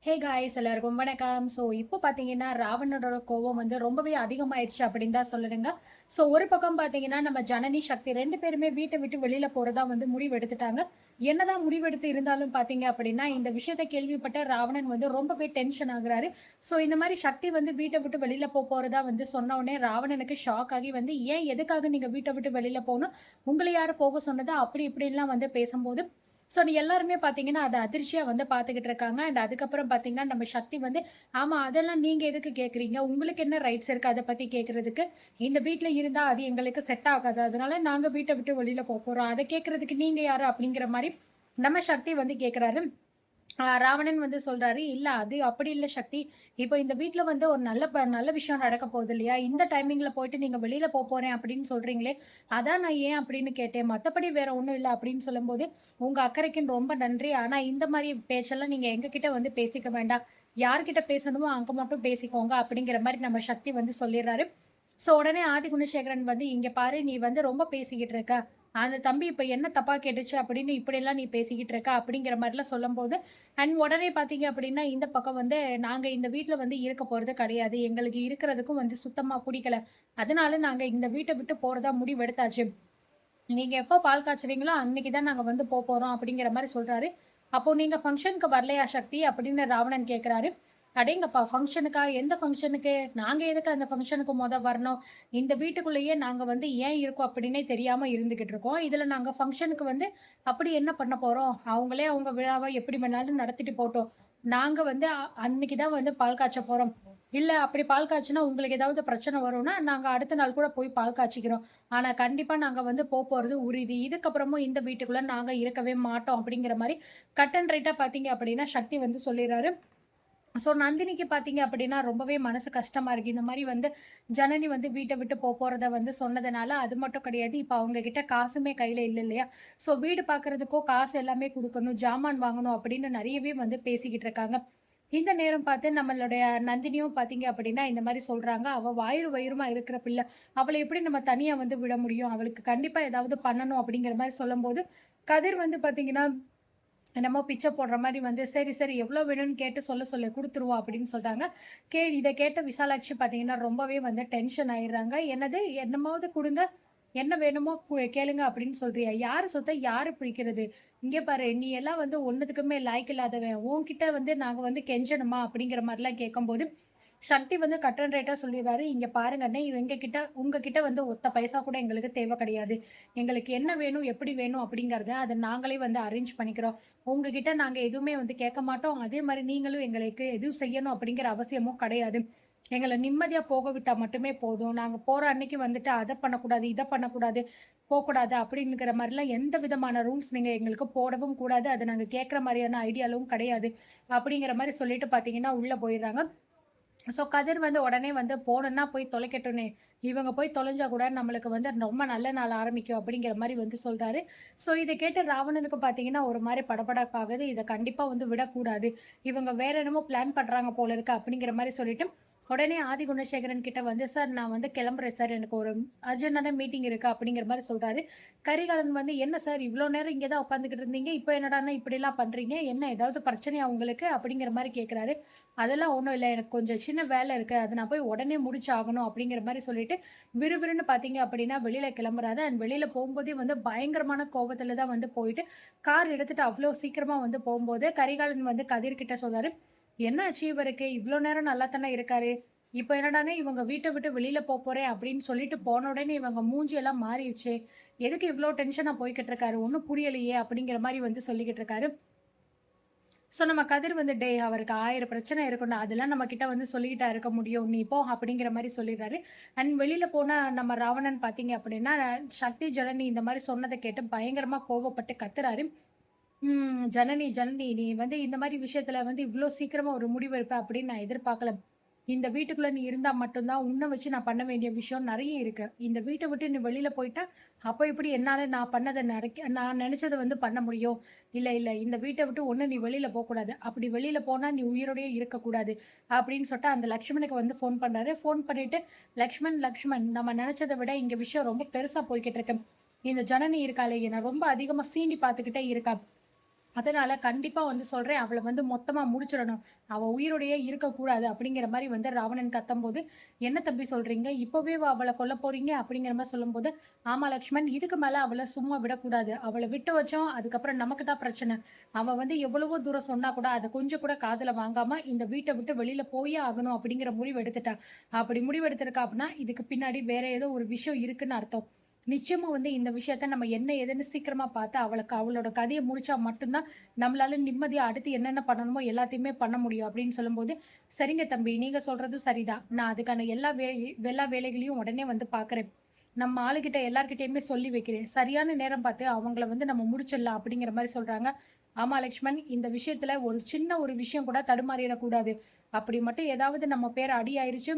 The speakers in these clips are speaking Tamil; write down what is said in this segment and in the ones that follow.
ஹே காய்ஸ் எல்லாருக்கும் வணக்கம். ஸோ இப்போ பார்த்தீங்கன்னா, ராவணனோட கோவம் வந்து ரொம்பவே அதிகமாயிருச்சு அப்படின்னு தான் சொல்லணுங்க. ஸோ ஒரு பக்கம் பார்த்தீங்கன்னா, நம்ம ஜனனி, சக்தி 2 பேருமே வீட்ட விட்டு வெளியில போறதா வந்து முடிவு எடுத்துட்டாங்க. என்னதான் முடிவெடுத்து இருந்தாலும் பார்த்தீங்க அப்படின்னா, இந்த விஷயத்த கேள்விப்பட்ட ராவணன் வந்து ரொம்பவே டென்ஷன் ஆகுறாரு. ஸோ இந்த மாரி சக்தி வந்து வீட்ட விட்டு வெளியில போறதா வந்து சொன்ன உடனே ராவணனுக்கு ஷாக் ஆகி வந்து, "ஏன் எதுக்காக நீங்க வீட்ட விட்டு வெளியில போணும்? உங்கள யாரு போக சொன்னது?" அப்படி இப்படின்லாம் வந்து பேசம்போது ஸோ எல்லாருமே பார்த்தீங்கன்னா, அத அதிர்ச்சியா வந்து பார்த்துக்கிட்டு இருக்காங்க. அண்ட் அதுக்கப்புறம் பார்த்தீங்கன்னா, நம்ம சக்தி வந்து, "ஆமா அதெல்லாம் நீங்க எதுக்கு கேட்குறீங்க? உங்களுக்கு என்ன ரைட்ஸ் இருக்கு அத பத்தி கேட்கறதுக்கு? இந்த வீட்ல இருந்தா அது எங்களுக்கு செட் ஆகாது. அதனால நாங்க வீட்ட விட்டு வெளியில போறோம். அத கேட்கறதுக்கு நீங்க யாரு?" அப்படிங்கிற மாரி நம்ம சக்தி வந்து கேட்குறாரு. ராவணன் வந்து சொல்றாரு, "இல்ல அது அப்படி இல்ல சக்தி. இப்போ இந்த வீட்ல வந்து ஒரு நல்ல விஷயம் நடக்க போகுது இல்லையா? இந்த டைமிங்ல போயிட்டு நீங்க வெளியில போறேன் அப்படின்னு சொல்றீங்களே, அதான் நான் ஏன் அப்படின்னு கேட்டேன். மத்தபடி வேற ஒண்ணும் இல்ல." அப்படின்னு சொல்லும்போது, "உங்க அக்கறைக்குன்னு ரொம்ப நன்றி. ஆனா இந்த மாரி பேச்செல்லாம் நீங்க எங்ககிட்ட வந்து பேசிக்க வேண்டாம். யார்கிட்ட பேசணுமோ அங்க மட்டும் பேசிக்கோங்க." அப்படிங்கிற மாரி நம்ம சக்தி வந்து சொல்லிர்றாரு. உடனே ஆதி குணசேகரன் வந்து, "இங்க பாரு நீ வந்து ரொம்ப பேசிக்கிட்டு இருக்க. அந்த தம்பி இப்ப என்ன தப்பா கேட்டுச்சு அப்படின்னு இப்படியெல்லாம் நீ பேசிக்கிட்டு இருக்க." அப்படிங்கிற மாரிலாம் சொல்லும்போது, அண்ட் உடனே பார்த்தீங்க அப்படின்னா, இந்த பக்கம் வந்து, "நாங்க இந்த வீட்ல வந்து இருக்க போறது கிடையாது. எங்களுக்கு இருக்கிறதுக்கும் வந்து சுத்தமா புடிக்கல. அதனால நாங்க இந்த வீட்ட விட்டு போறதா முடிவெடுத்தாச்சு. நீங்க எப்போ பால் காய்ச்சுறீங்களோ, அன்னைக்கு தான் நாங்க வந்து போறோம்." அப்படிங்கிற மாரி சொல்றாரு. "அப்போ நீங்க ஃபங்ஷனுக்கு வரலையா சக்தி?" அப்படின்னு ராவணன் கேட்கிறாரு. அடேங்கப்பா! ஃபங்ஷனுக்கா? எந்த ஃபங்ஷனுக்கு? நாங்க எதுக்கு அந்த ஃபங்ஷனுக்கு வரணும்? இந்த வீட்டுக்குள்ளேயே நாங்க வந்து ஏன் இருக்கோம் அப்படின்னே தெரியாம இருந்துகிட்டு இருக்கோம். இதுல நாங்க ஃபங்ஷனுக்கு வந்து அப்படி என்ன பண்ண போறோம்? அவங்களே அவங்க விழாவ எப்படி வேணாலும் நடத்திட்டு போட்டும். நாங்க வந்து அன்னைக்கு தான் வந்து பால் காய்ச்ச போறோம். இல்ல அப்படி பால் காய்ச்சுனா உங்களுக்கு ஏதாவது பிரச்சனை வரும்னா, நாங்க அடுத்த நாள் கூட போய் பால் காய்ச்சிக்கிறோம். ஆனா கண்டிப்பா நாங்க வந்து போறது உறுதி. இதுக்கப்புறமும் இந்த வீட்டுக்குள்ள நாங்க இருக்கவே மாட்டோம்." அப்படிங்கிற மாரி கட் அண்ட் ரைட்டா பார்த்தீங்க அப்படின்னா, சக்தி வந்து சொல்லிர்றாரு. நந்தினிக்கு பார்த்தீங்க அப்படின்னா, ரொம்பவே மனசு கஷ்டமா இருக்கு. இந்த மாரி வந்து ஜனனி வந்து வீட்ட விட்டு போறத வந்து சொன்னதுனால, அது மட்டும் கிடையாது. இப்ப அவங்க கிட்ட காசுமே கையில இல்ல இல்லையா? வீடு பார்க்கறதுக்கோ காசு எல்லாமே குடுக்கணும், ஜாமான் வாங்கணும் அப்படின்னு நெறையவே வந்து பேசிக்கிட்டு இருக்காங்க. இந்த நேரம் பார்த்து நம்மளுடைய நந்தினியும் பார்த்தீங்க அப்படின்னா, இந்த மாரி சொல்றாங்க. "அவ வாயிரும் வயிறுமா இருக்கிற பிள்ளை. அவள எப்படி நம்ம தனியா வந்து விட முடியும்? அவளுக்கு கண்டிப்பா ஏதாவது பண்ணணும்." அப்படிங்கிற மாரி சொல்லும்போது, கதிர் வந்து பார்த்தீங்கன்னா என்னமோ பிச்சை போடுற மாரி வந்து, "சரி, சரி எவ்வளோ வேணும்னு கேட்டு சொல்ல சொல்லு குடுத்துருவோம்." அப்படின்னு சொல்ட்டாங்க. இத கேட்ட விசாலாட்சி பார்த்தீங்கன்னா, ரொம்பவே வந்து டென்ஷன் ஆயிடுறாங்க. "என்னது? என்னமாவது குடுங்க. என்ன வேணுமோ கேளுங்க அப்படின்னு சொல்றியா? யாரு சொத்த யாரு பிரிக்கிறது? இங்க பாரு, நீ எல்லாம் வந்து ஒண்ணுத்துக்குமே லாயக்கு இல்லாதவன். உன்கிட்ட வந்து நாங்க வந்து கெஞ்சணுமா?" அப்படிங்கிற மாரிலாம் கேட்கும்போது, சக்தி வந்து கட் அண்ட் ரைட்டா சொல்லிர்றாரு. "இங்க பாருங்க அண்ணே, உங்ககிட்ட வந்து ஒத்த பைசா கூட எங்களுக்கு தேவ கிடையாது. எங்களுக்கு என்ன வேணும், எப்படி வேணும் அப்படிங்கிறத அத நாங்களே வந்து அரேஞ்ச் பண்ணிக்கிறோம். உங்ககிட்ட நாங்க எதுவுமே வந்து கேட்க மாட்டோம். அதே மாரி நீங்களும் எங்களுக்கு எதுவும் செய்யணும் அப்படிங்கிற அவசியமும் கிடையாது. எங்கள நிம்மதியா போக விட்டா மட்டுமே போதும். நாங்க போற அன்னைக்கு வந்துட்டு அத பண்ணக்கூடாது, இத பண்ணக்கூடாது, போக்கூடாது அப்படிங்கிற மாரிலாம் எந்த விதமான ரூல்ஸ் நீங்க எங்களுக்கு போடவும் கூடாது. அத நாங்க கேட்கிற மாரியான ஐடியாலும் கிடையாது." அப்படிங்கிற மாரி சொல்லிட்டு பார்த்தீங்கன்னா, உள்ள போயிர்றாங்க. கதிர் வந்து உடனே வந்து போணும்னா போய் தொலைக்கட்டும்னே. இவங்க போய் தொலைஞ்சா கூட நம்மளுக்கு வந்து ரொம்ப நல்ல நாள் ஆரம்பிக்கும் அப்படிங்கிற மாரி வந்து சொல்றாரு. இத கேட்டு ராவணனுக்கு பார்த்தீங்கன்னா, ஒரு மாரி படபடப்பாகுது. இத கண்டிப்பா வந்து விடக்கூடாது. இவங்க வேற என்னமோ பிளான் பண்றாங்க போல இருக்கு அப்படிங்கிற மாரி சொல்லிட்டு, உடனே ஆதி குணசேகரன் கிட்ட வந்து, "சார் நான் வந்து கிளம்புறேன் சார். எனக்கு ஒரு அர்ஜென்டான மீட்டிங் இருக்கு." அப்படிங்கிற மாரி சொல்றாரு. கரிகாலன் வந்து, "என்ன சார் இவ்ளோ நேரம் இங்க தான் உட்காந்துக்கிட்டு இருந்தீங்க. இப்ப என்னடான்னா இப்படிலாம் பண்றீங்க? என்ன ஏதாவது பிரச்சனையா உங்களுக்கு?" அப்படிங்கிற மாரி கேட்கிறாரு. "அதெல்லாம் ஒண்ணும் இல்ல. எனக்கு கொஞ்சம் சின்ன வேலை இருக்கு. அத நான் போய் உடனே முடிச்சாகணும்." அப்படிங்கிற மாரி சொல்லிட்டு, விறுவிறுன்னு பார்த்தீங்க அப்படின்னா, வெளியில கிளம்புறாரு. அண்ட் வெளியில போம்போதே வந்து பயங்கரமான கோவத்துல தான் வந்து போயிட்டு, கார் எடுத்துட்டு அவ்ளோ சீக்கிரமா வந்து போம்போது, கரிகாலன் வந்து கதிர்கிட்ட சொல்றாரு, "என்ன ஆச்சு இவருக்கு? இவ்ளோ நேரம் நல்லா தானே இருக்காரு. இப்ப என்னடான்னா, இவங்க வீட்ட விட்டு வெளியில போறேன் அப்படின்னு சொல்லிட்டு போன உடனே இவங்க மூஞ்சி எல்லாம் மாறிருச்சே. எதுக்கு இவ்ளோ டென்ஷனா போய்க்கிட்டு இருக்காரு? ஒண்ணும் புரியலையே." அப்படிங்கிற மாரி வந்து சொல்லிக்கிட்டு இருக்காரு. நம்ம கதிர் வந்து, "டேய் அவருக்கு 1000 பிரச்சனை இருக்கும்டா. அதெல்லாம் நம்ம கிட்ட வந்து சொல்லிக்கிட்டா இருக்க முடியும். நீ போ." அப்படிங்கிற மாரி சொல்லிர்றாரு. அண்ட் வெளியில போன நம்ம ராவணன் பார்த்தீங்க அப்படின்னா, சக்தி, ஜனனி இந்த மாரி சொன்னத கேட்டு பயங்கரமா கோவப்பட்டு கத்துறாரு. ஜனனி, ஜனனி நீ வந்து இந்த மாரி விஷயத்துல வந்து இவ்ளோ சீக்கிரமா ஒரு முடிவு எடுப்ப அப்படின்னு நான் எதிர்பார்க்கல. இந்த வீட்டுக்குள்ள நீ இருந்தா மட்டும் தான் உன்ன வச்சு நான் பண்ண வேண்டிய விஷயம் நெறைய இருக்கு. இந்த வீட்ட விட்டு நீ வெளியில போயிட்டா, அப்ப எப்படி என்னால நான் நெனச்சத வந்து பண்ண முடியும்? இல்ல, இல்ல இந்த வீட்ட விட்டு ஒண்ணு நீ வெளியில போக்கூடாது. அப்படி வெளியில போனா நீ உயிரோடயே இருக்கக்கூடாது." அப்படின்னு சொல்லிட்டு அந்த லக்ஷ்மணுக்கு வந்து ஃபோன் பண்றாரு. ஃபோன் பண்ணிட்டு, "லக்ஷ்மண், லக்ஷ்மண் நம்ம நெனச்சத விட இங்க விஷயம் ரொம்ப பெருசா போய்க்கிட்டு இருக்கு. இந்த ஜனனி இருக்காளே, என்ன ரொம்ப அதிகமா சீண்டி பார்த்துக்கிட்டே இருக்கா. அதனால கண்டிப்பா வந்து சொல்றேன், அவள வந்து மொத்தமா முடிச்சிடணும். அவ உயிரோடயே இருக்கக்கூடாது அப்படிங்கிற மாரி வந்து ராவணன் கத்தம்போது, "என்ன தம்பி சொல்றீங்க? இப்பவேவா அவள கொல்லப் போறீங்க?" அப்படிங்கிற மாரி சொல்லும்போது, "ஆமா லக்ஷ்மண், இதுக்கு மேல அவள சும்மா விடக்கூடாது. அவள விட்டு வச்சோம், அதுக்கப்புறம் நமக்கு தான் பிரச்சனை. அவ வந்து எவ்வளவோ தூரம் சொன்னா கூட, அத கொஞ்சம் கூட காதுல வாங்காம, இந்த வீட்ட விட்டு வெளியில போயே ஆகணும் அப்படிங்கிற முடிவு எடுத்துட்டா. அப்படி முடிவு எடுத்திருக்கா அப்படின்னா, இதுக்கு பின்னாடி வேற ஏதோ ஒரு விஷயம் இருக்குன்னு அர்த்தம். நிச்சயமா வந்து இந்த விஷயத்த நம்ம என்ன ஏதுன்னு சீக்கிரமா பார்த்து, அவளுக்கு அவளோட கதைய முடிச்சா மட்டும் தான் நம்மளால நிம்மதியா அடுத்து என்னென்ன பண்ணணுமோ எல்லாத்தையுமே பண்ண முடியும் அப்படின்னு சொல்லும்போது, "சரிங்க தம்பி, நீங்க சொல்றதும் சரிதான். நான் அதுக்கான எல்லா வேலைகளையும் உடனே வந்து பார்க்குறேன். நம்ம ஆளுகிட்ட எல்லார்கிட்டயுமே சொல்லி வைக்கிறேன். சரியான நேரம் பார்த்து அவங்கள வந்து நம்ம முடிச்சிடலாம்." அப்படிங்கிற மாரி சொல்றாங்க. ஆமா லக்ஷ்மண், இந்த விஷயத்துல ஒரு சின்ன ஒரு விஷயம் கூட தடுமாறிறக்கூடாது. அப்படி மட்டும் ஏதாவது நம்ம பேர் அடி ஆயிருச்சு,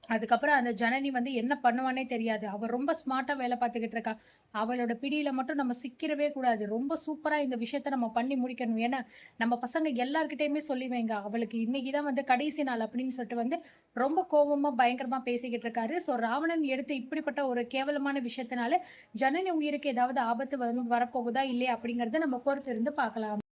அதுக்கப்புறம் அந்த ஜனனி வந்து என்ன பண்ணுவான்னே தெரியாது. அவ ரொம்ப ஸ்மார்ட்டா வேல பார்த்துக்கிட்டு இருக்கா. அவளோட பிடியில மட்டும் நம்ம சிக்கிரவே கூடாது. ரொம்ப சூப்பரா இந்த விஷயத்த நம்ம பண்ணி முடிக்கணும். ஏன்னா, நம்ம பசங்க எல்லார்கிட்டயுமே சொல்லி வைங்க. அவளுக்கு இன்னைக்கு தான் வந்து கடைசி நாள் அப்படின்னு சொல்லிட்டு வந்து ரொம்ப கோவமா, பயங்கரமா பேசிக்கிட்டு இருக்காரு. ஸோ ராவணன் எடுத்த இப்படிப்பட்ட ஒரு கேவலமான விஷயத்தினால, ஜனனி உயிருக்கு ஏதாவது ஆபத்து வரப்போகுதா? இல்லையா? அப்படிங்கிறத நம்ம பொறுத்திருந்து பார்க்கலாம்.